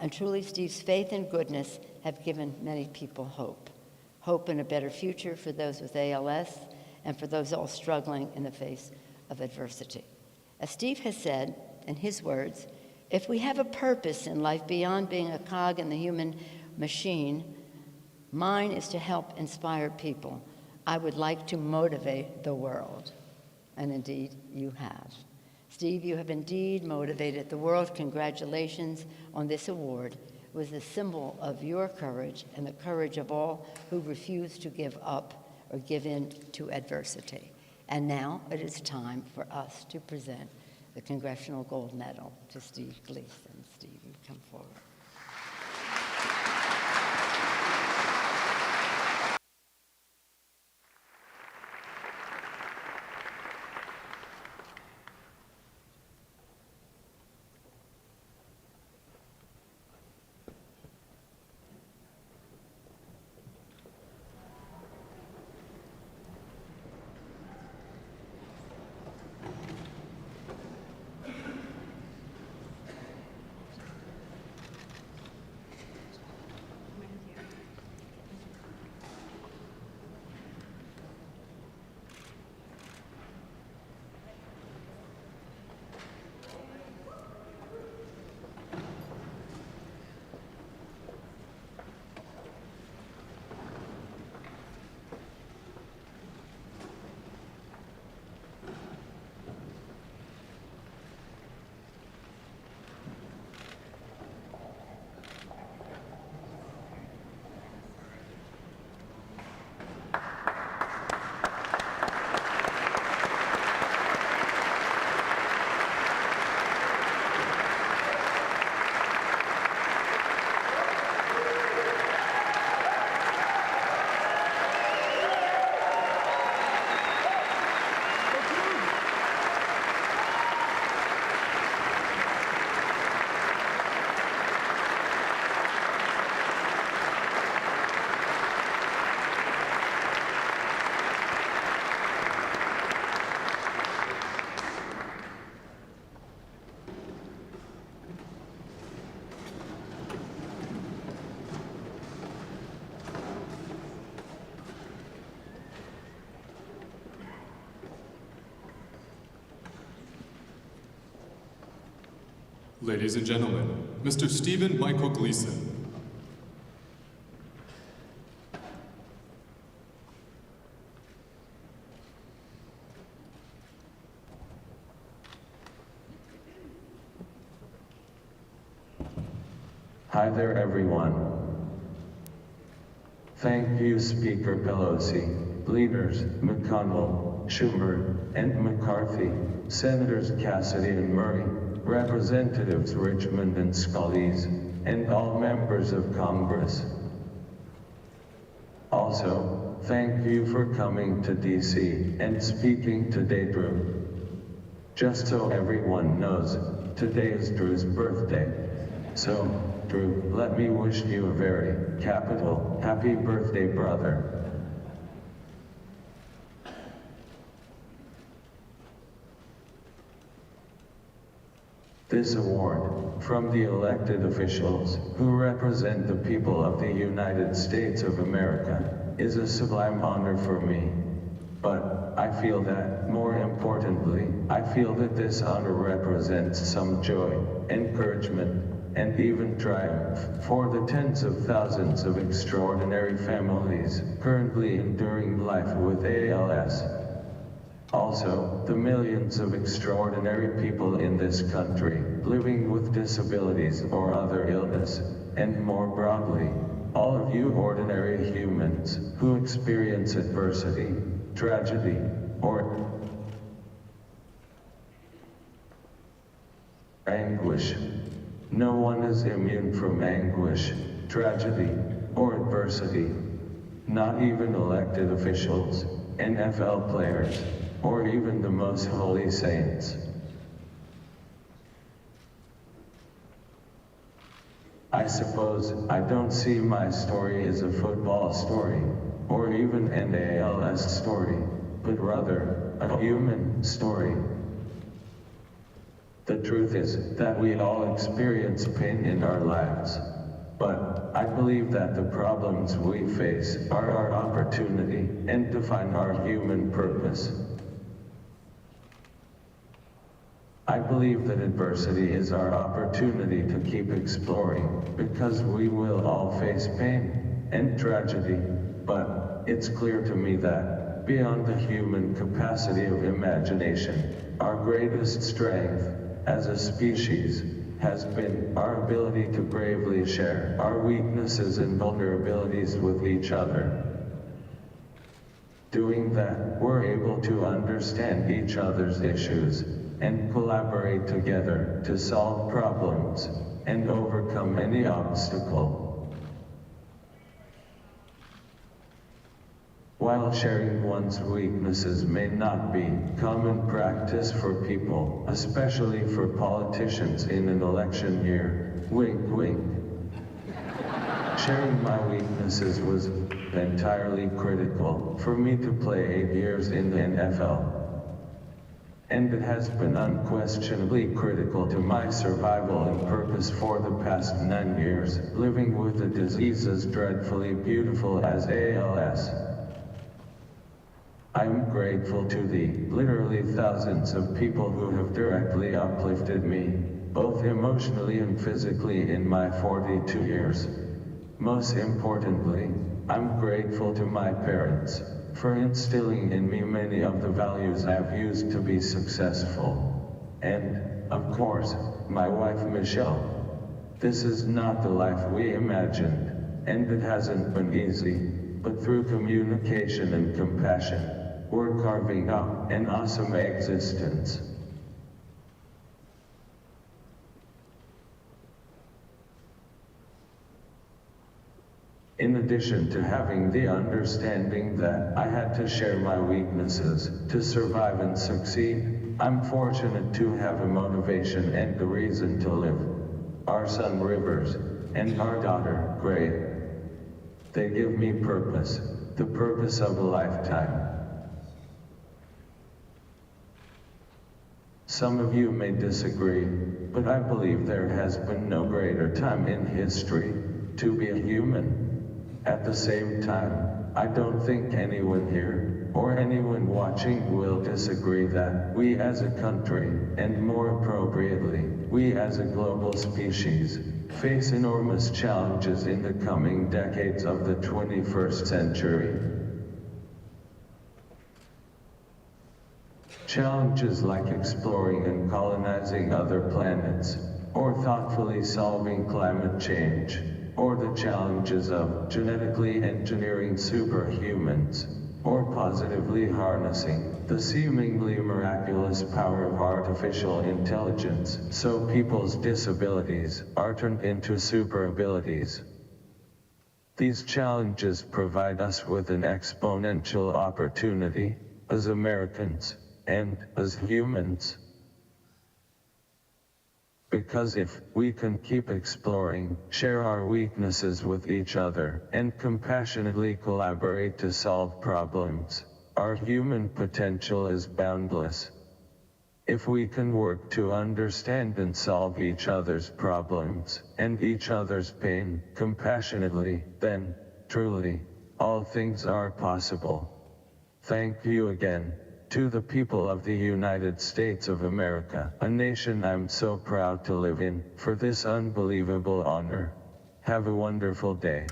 And truly, Steve's faith and goodness have given many people hope. Hope in a better future for those with ALS and for those all struggling in the face of adversity. As Steve has said, in his words, if we have a purpose in life beyond being a cog in the human machine, mine is to help inspire people. I would like to motivate the world. And indeed, you have. Steve, you have indeed motivated the world. Congratulations on this award. It was a symbol of your courage and the courage of all who refuse to give up or give in to adversity. And now it is time for us to present the Congressional Gold Medal to Steve Gleason. Steve, you come forward. Ladies and gentlemen, Mr. Stephen Michael Gleason. Hi there, everyone. Thank you, Speaker Pelosi, Leaders McConnell, Schumer, and McCarthy, Senators Cassidy and Murray, Representatives Richmond and Scalise, and all members of Congress. Also, thank you for coming to DC and speaking today, Drew. Just so everyone knows, today is Drew's birthday. So, Drew, let me wish you a very capital happy birthday, brother. This award, from the elected officials who represent the people of the United States of America, is a sublime honor for me. But I feel that, more importantly, I feel that this honor represents some joy, encouragement, and even triumph for the tens of thousands of extraordinary families currently enduring life with ALS. Also, the millions of extraordinary people in this country living with disabilities or other illness, and more broadly, all of you ordinary humans who experience adversity, tragedy, or anguish. No one is immune from anguish, tragedy, or adversity. Not even elected officials, NFL players, or even the most holy saints. I suppose I don't see my story as a football story, or even an ALS story, but rather a human story. The truth is that we all experience pain in our lives. But I believe that the problems we face are our opportunity and define our human purpose. I believe that adversity is our opportunity to keep exploring, because we will all face pain and tragedy, but it's clear to me that, beyond the human capacity of imagination, our greatest strength, as a species, has been our ability to bravely share our weaknesses and vulnerabilities with each other. Doing that, we're able to understand each other's issues and collaborate together to solve problems and overcome any obstacle. While sharing one's weaknesses may not be common practice for people, especially for politicians in an election year, wink wink, sharing my weaknesses was entirely critical for me to play 8 years in the NFL. And it has been unquestionably critical to my survival and purpose for the past 9 years, living with a disease as dreadfully beautiful as ALS. I'm grateful to the literally thousands of people who have directly uplifted me, both emotionally and physically in my 42 years. Most importantly, I'm grateful to my parents for instilling in me many of the values I've used to be successful. And, of course, my wife Michelle. This is not the life we imagined, and it hasn't been easy, but through communication and compassion, we're carving out an awesome existence. In addition to having the understanding that I had to share my weaknesses to survive and succeed, I'm fortunate to have a motivation and a reason to live. Our son Rivers and our daughter Gray. They give me purpose, the purpose of a lifetime. Some of you may disagree, but I believe there has been no greater time in history to be a human. At the same time, I don't think anyone here, or anyone watching will disagree that we as a country, and more appropriately, we as a global species, face enormous challenges in the coming decades of the 21st century. Challenges like exploring and colonizing other planets, or thoughtfully solving climate change, or the challenges of genetically engineering superhumans, or positively harnessing the seemingly miraculous power of artificial intelligence so people's disabilities are turned into super abilities. These challenges provide us with an exponential opportunity as Americans and as humans. Because if we can keep exploring, share our weaknesses with each other, and compassionately collaborate to solve problems, our human potential is boundless. If we can work to understand and solve each other's problems, and each other's pain, compassionately, then, truly, all things are possible. Thank you again. To the people of the United States of America, a nation I'm so proud to live in, for this unbelievable honor. Have a wonderful day.